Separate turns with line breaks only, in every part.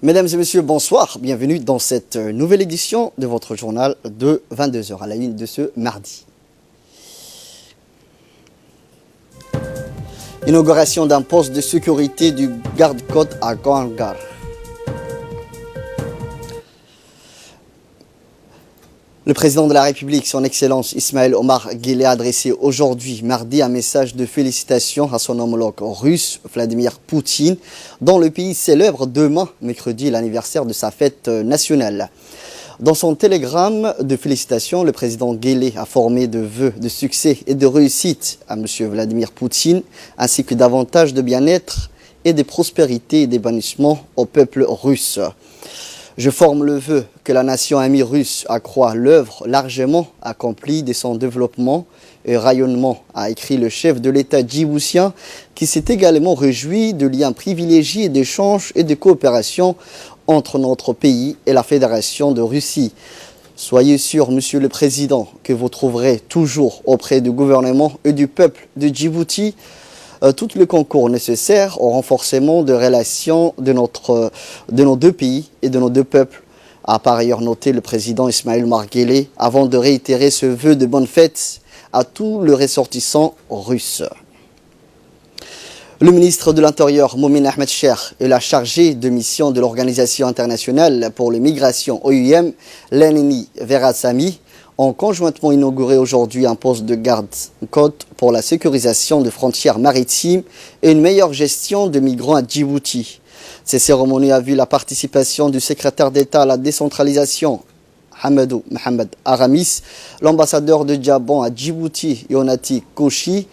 Mesdames et messieurs, bonsoir. Bienvenue dans cette nouvelle édition de votre journal de 22 h à la une de ce mardi. Inauguration d'un poste de sécurité du garde-côte à Kangar. Le président de la République, son Excellence Ismaël Omar Guelleh, a adressé aujourd'hui, mardi, un message de félicitations à son homologue russe, Vladimir Poutine, dont le pays célèbre demain, mercredi, l'anniversaire de sa fête nationale. Dans son télégramme de félicitations, le président Guelleh a formé de vœux de succès et de réussite à M. Vladimir Poutine, ainsi que davantage de bien-être et de prospérité et d'épanouissement au peuple russe. Je forme le vœu que la nation amie russe accroît l'œuvre largement accomplie de son développement et rayonnement, a écrit le chef de l'État djiboutien, qui s'est également réjoui de liens privilégiés d'échanges et de coopération entre notre pays et la Fédération de Russie. Soyez sûr, Monsieur le Président, que vous trouverez toujours auprès du gouvernement et du peuple de Djibouti tout le concours nécessaire au renforcement des relations de nos deux pays et de nos deux peuples, a par ailleurs noté le président Ismaël Omar Guelleh, avant de réitérer ce vœu de bonne fête à tous les ressortissants russes. Le ministre de l'Intérieur, Momin Ahmed Cheikh, et la chargée de mission de l'Organisation internationale pour les migrations OIM, Lenini Verasamy, ont conjointement inauguré aujourd'hui un poste de garde-côte pour la sécurisation des frontières maritimes et une meilleure gestion des migrants à Djibouti. Cette cérémonie a vu la participation du secrétaire d'État à la décentralisation, Hamadou Mohamed Aramis, l'ambassadeur de Gabon à Djibouti, Yonati Kouchi,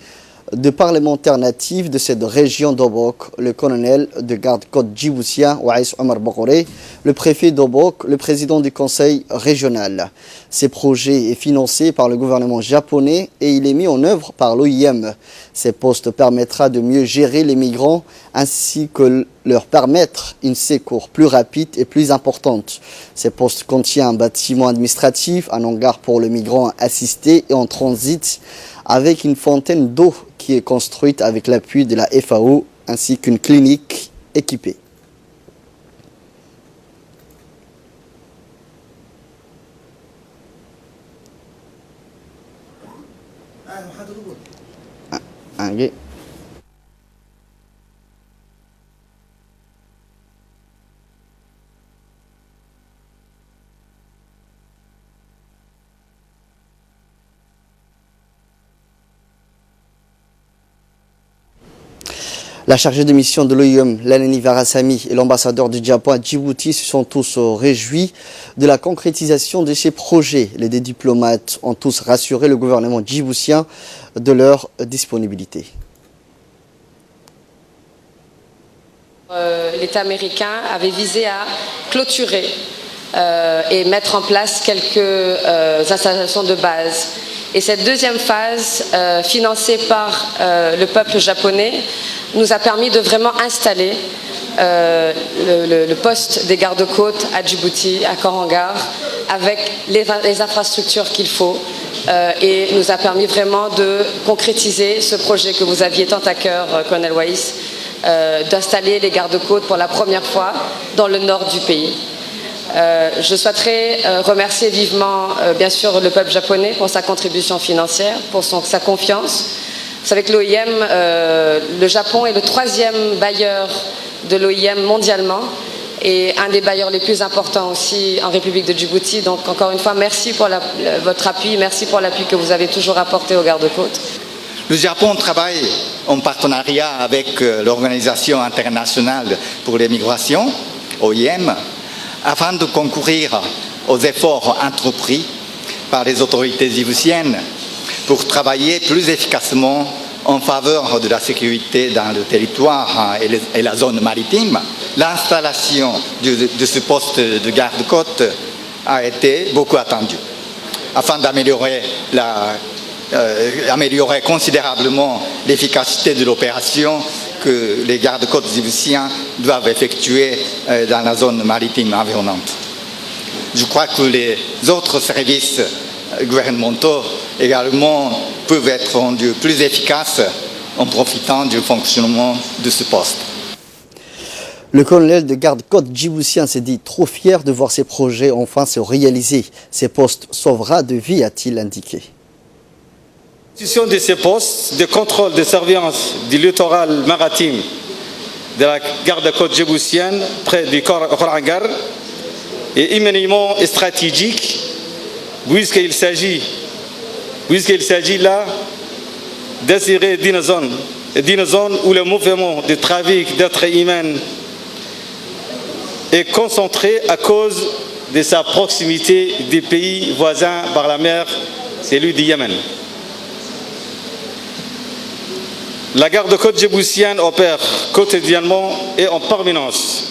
de parlementaires natifs de cette région d'Obok, le colonel de garde-côte djiboutien Ouaïs Omar Bokoré, le préfet d'Obok, le président du conseil régional. Ce projet est financé par le gouvernement japonais et il est mis en œuvre par l'OIM. Ces postes permettra de mieux gérer les migrants ainsi que leur permettre une secours plus rapide et plus importante. Ces postes contiennent un bâtiment administratif, un hangar pour les migrants assistés et en transit, avec une fontaine d'eau qui est construite avec l'appui de la FAO, ainsi qu'une clinique équipée. La chargée de mission de l'OIM, Lenini Verasamy, et l'ambassadeur du Japon à Djibouti se sont tous réjouis de la concrétisation de ces projets. Les deux diplomates ont tous rassuré le gouvernement djiboutien de leur disponibilité.
L'État américain avait visé à clôturer et mettre en place quelques installations de base. Et cette deuxième phase, financée par le peuple japonais, nous a permis de vraiment installer le poste des gardes-côtes à Djibouti, à Kangar, avec les infrastructures qu'il faut et nous a permis vraiment de concrétiser ce projet que vous aviez tant à cœur, colonel Ouaïs, d'installer les gardes-côtes pour la première fois dans le nord du pays. Je souhaiterais remercier vivement, bien sûr, le peuple japonais pour sa contribution financière, pour sa confiance. Vous savez que l'OIM, le Japon est le 3e bailleur de l'OIM mondialement et un des bailleurs les plus importants aussi en République de Djibouti. Donc encore une fois, merci pour votre appui, merci pour l'appui que vous avez toujours apporté aux gardes-côtes.
Le Japon travaille en partenariat avec l'Organisation internationale pour les migrations, OIM, afin de concourir aux efforts entrepris par les autorités djiboutiennes pour travailler plus efficacement en faveur de la sécurité dans le territoire et la zone maritime. L'installation de ce poste de garde-côte a été beaucoup attendue, afin d'améliorer considérablement l'efficacité de l'opération que les gardes-côtes djiboutiens doivent effectuer dans la zone maritime environnante. Je crois que les autres services gouvernementaux également peuvent être rendus plus efficaces en profitant du fonctionnement de ce poste.
Le colonel de garde-côte djiboutien s'est dit trop fier de voir ses projets enfin se réaliser. Ces postes sauvera de vie, a-t-il indiqué.
L'institution de ces postes de contrôle de surveillance du littoral maritime de la garde-côte djiboutienne près du Khorangar est éminemment stratégique puisqu'il s'agit là d'assurer d'une zone où le mouvement de trafic d'êtres humains est concentré à cause de sa proximité des pays voisins par la mer, celui du Yémen. La garde-côte djiboutienne opère quotidiennement et en permanence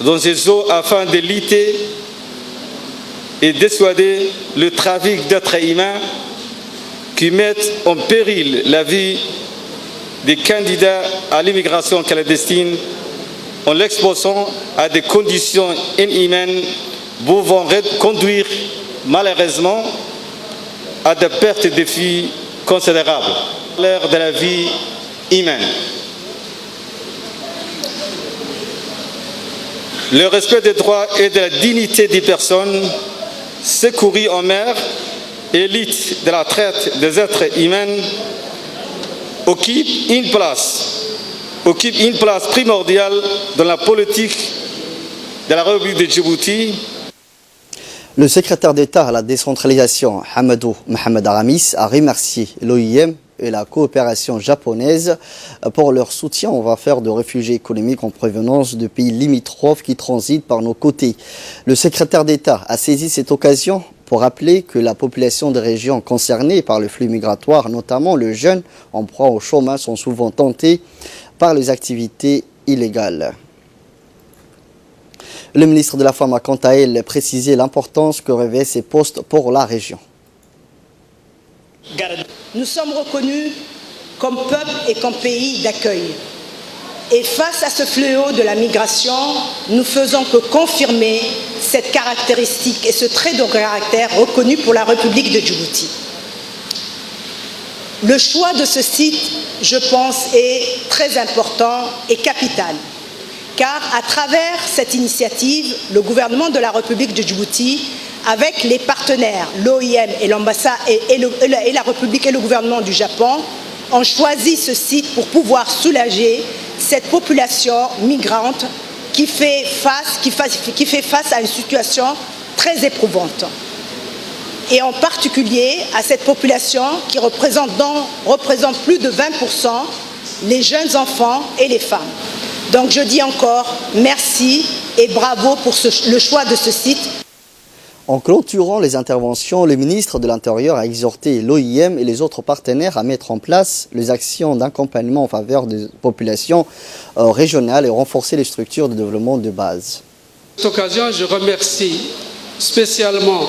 dans ces eaux afin de lutter et dissuader le trafic d'êtres humains qui mettent en péril la vie des candidats à l'immigration clandestine en l'exposant à des conditions inhumaines pouvant conduire malheureusement à des pertes de vie considérables. L'ère de la vie humaine. Le respect des droits et de la dignité des personnes secourues en mer et lutte de la traite des êtres humains occupe une place primordiale dans la politique de la République de Djibouti.
Le secrétaire d'État à la décentralisation, Hamadou Mohamed Aramis, a remercié l'OIM et la coopération japonaise pour leur soutien en affaires de réfugiés économiques en provenance de pays limitrophes qui transitent par nos côtés. Le secrétaire d'État a saisi cette occasion pour rappeler que la population des régions concernées par le flux migratoire, notamment les jeunes en proie au chômage, sont souvent tentés par les activités illégales. Le ministre de la Femme a quant à elle précisé l'importance que revêt ces postes pour la région.
Nous sommes reconnus comme peuple et comme pays d'accueil. Et face à ce fléau de la migration, nous faisons que confirmer cette caractéristique et ce trait de caractère reconnu pour la République de Djibouti. Le choix de ce site, je pense, est très important et capital. Car à travers cette initiative, le gouvernement de la République de Djibouti, avec les partenaires, l'OIM et l'ambassade et la République et le gouvernement du Japon, ont choisi ce site pour pouvoir soulager cette population migrante qui fait face à une situation très éprouvante. Et en particulier à cette population qui représente plus de 20% les jeunes enfants et les femmes. Donc je dis encore merci et bravo pour le choix de ce site.
En clôturant les interventions, le ministre de l'Intérieur a exhorté l'OIM et les autres partenaires à mettre en place les actions d'accompagnement en faveur des populations régionales et renforcer les structures de développement de base.
À cette occasion, je remercie spécialement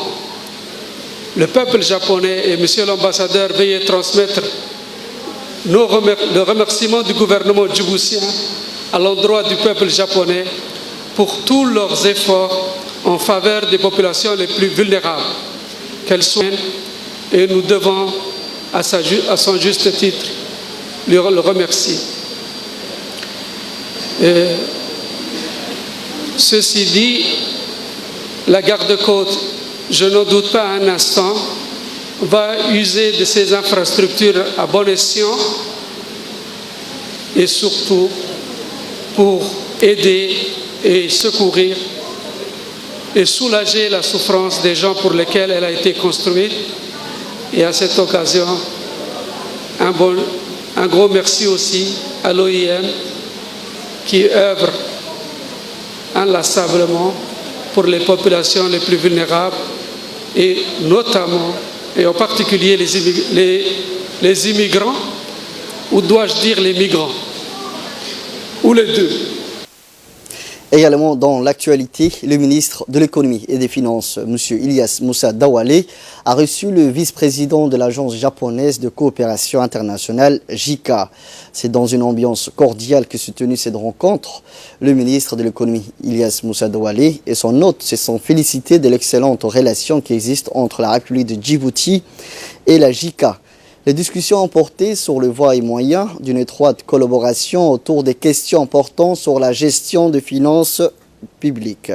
le peuple japonais et monsieur l'ambassadeur, veuillez transmettre le remerciement du gouvernement djiboutien à l'endroit du peuple japonais pour tous leurs efforts en faveur des populations les plus vulnérables, qu'elles soient, et nous devons, à son juste titre, le remercier. Ceci dit, la garde-côte, je n'en doute pas un instant, va user de ces infrastructures à bon escient et surtout pour aider et secourir et soulager la souffrance des gens pour lesquels elle a été construite. Et à cette occasion, un gros merci aussi à l'OIM qui œuvre inlassablement pour les populations les plus vulnérables et notamment et en particulier les immigrants, ou dois-je dire les migrants, ou les deux.
Également dans l'actualité, le ministre de l'économie et des finances, M. Ilyas Moussa Dawale, a reçu le vice-président de l'agence japonaise de coopération internationale, JICA. C'est dans une ambiance cordiale que s'est tenue cette rencontre. Le ministre de l'économie, Ilyas Moussa Dawale, et son hôte se sont félicités de l'excellente relation qui existe entre la République de Djibouti et la JICA. Les discussions ont porté sur le voie et moyen d'une étroite collaboration autour des questions portant sur la gestion des finances publiques.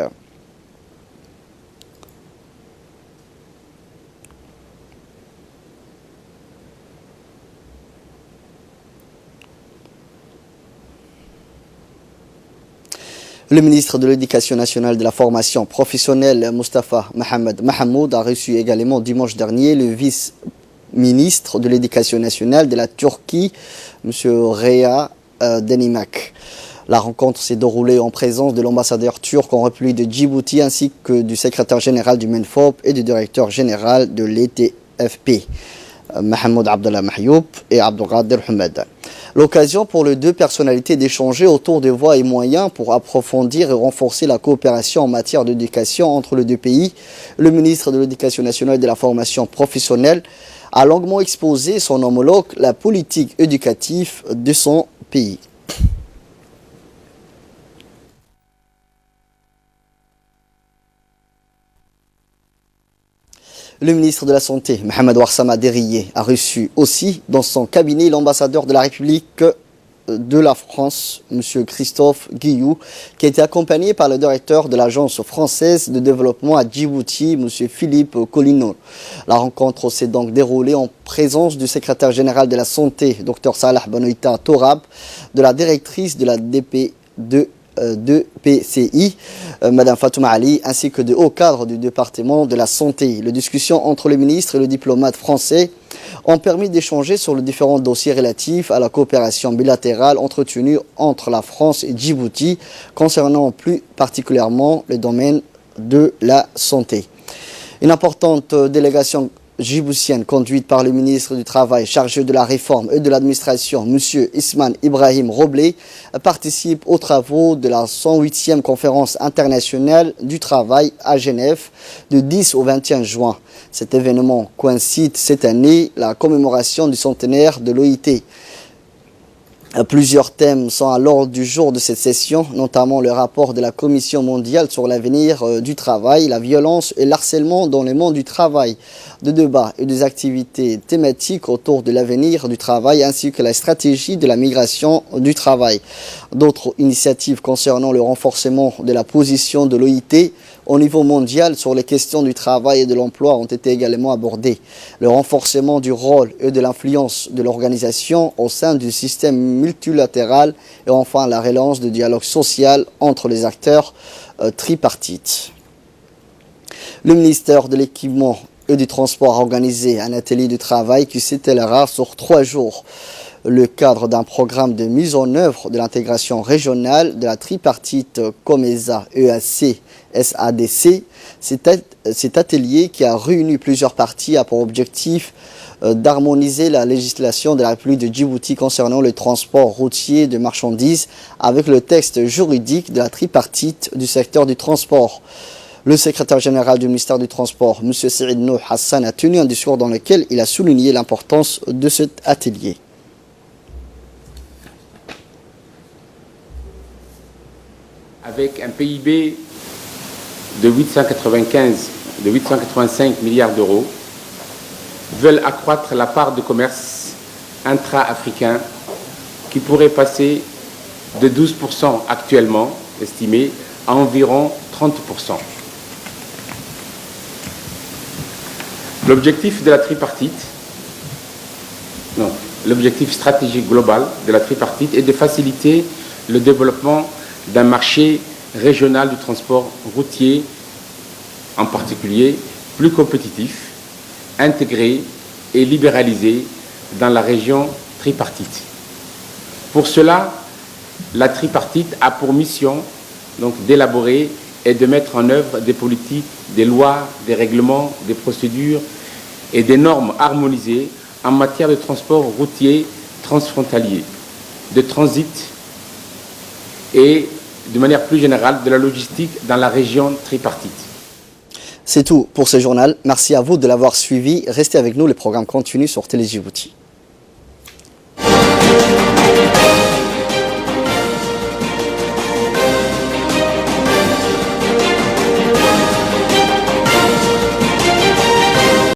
Le ministre de l'Éducation nationale et de la formation professionnelle, Mustafa Mohamed Mahamoud, a reçu également dimanche dernier le vice-ministre de l'Éducation nationale de la Turquie, M. Rea Denimak. La rencontre s'est déroulée en présence de l'ambassadeur turc en République de Djibouti ainsi que du secrétaire général du MENFOP et du directeur général de l'ETFP, Mahmoud Abdallah Mahyoub et Abdelkader Hamed. L'occasion pour les deux personnalités d'échanger autour des voies et moyens pour approfondir et renforcer la coopération en matière d'éducation entre les deux pays. Le ministre de l'Éducation nationale et de la formation professionnelle a longuement exposé son homologue la politique éducative de son pays. Le ministre de la Santé, Mohamed Ouarsama Deriye, a reçu aussi dans son cabinet l'ambassadeur de la République de la France, M. Christophe Guillou, qui a été accompagné par le directeur de l'Agence française de développement à Djibouti, M. Philippe Colino. La rencontre s'est donc déroulée en présence du secrétaire général de la Santé, Dr Salah Benoïta Torab, de la directrice de la PCI, Mme Fatouma Ali, ainsi que de hauts cadres du département de la santé. Les discussions entre le ministre et le diplomate français ont permis d'échanger sur les différents dossiers relatifs à la coopération bilatérale entretenue entre la France et Djibouti, concernant plus particulièrement le domaine de la santé. Une importante délégation djiboutienne conduite par le ministre du Travail chargé de la réforme et de l'administration, M. Isman Ibrahim Roblé, participe aux travaux de la 108e conférence internationale du travail à Genève du 10 au 21 juin. Cet événement coïncide cette année la commémoration du centenaire de l'OIT. Plusieurs thèmes sont à l'ordre du jour de cette session, notamment le rapport de la Commission mondiale sur l'avenir du travail, la violence et l'harcèlement dans le monde du travail, des débats et des activités thématiques autour de l'avenir du travail ainsi que la stratégie de la migration du travail. D'autres initiatives concernant le renforcement de la position de l'OIT au niveau mondial sur les questions du travail et de l'emploi ont été également abordées. Le renforcement du rôle et de l'influence de l'organisation au sein du système multilatéral et enfin la relance du dialogue social entre les acteurs tripartites. Le ministère de l'Équipement et du Transport a organisé un atelier de travail qui s'étalera sur 3 jours. Le cadre d'un programme de mise en œuvre de l'intégration régionale de la tripartite COMESA, EAC, SADC. Cet atelier qui a réuni plusieurs parties a pour objectif d'harmoniser la législation de la République de Djibouti concernant le transport routier de marchandises avec le texte juridique de la tripartite du secteur du transport. Le secrétaire général du ministère du Transport, M. Saïd Nouh Hassan, a tenu un discours dans lequel il a souligné l'importance de cet atelier.
Avec un PIB de 885 milliards d'euros, veulent accroître la part de commerce intra-africain qui pourrait passer de 12% actuellement estimé à environ 30%. L'objectif de la tripartite, l'objectif stratégique global de la tripartite est de faciliter le développement d'un marché régional du transport routier, en particulier plus compétitif, intégré et libéralisé dans la région tripartite. Pour cela, la tripartite a pour mission d'élaborer et de mettre en œuvre des politiques, des lois, des règlements, des procédures et des normes harmonisées en matière de transport routier transfrontalier, de transit et, de manière plus générale, de la logistique dans la région tripartite.
C'est tout pour ce journal. Merci à vous de l'avoir suivi. Restez avec nous, le programme continue sur Télé Djibouti.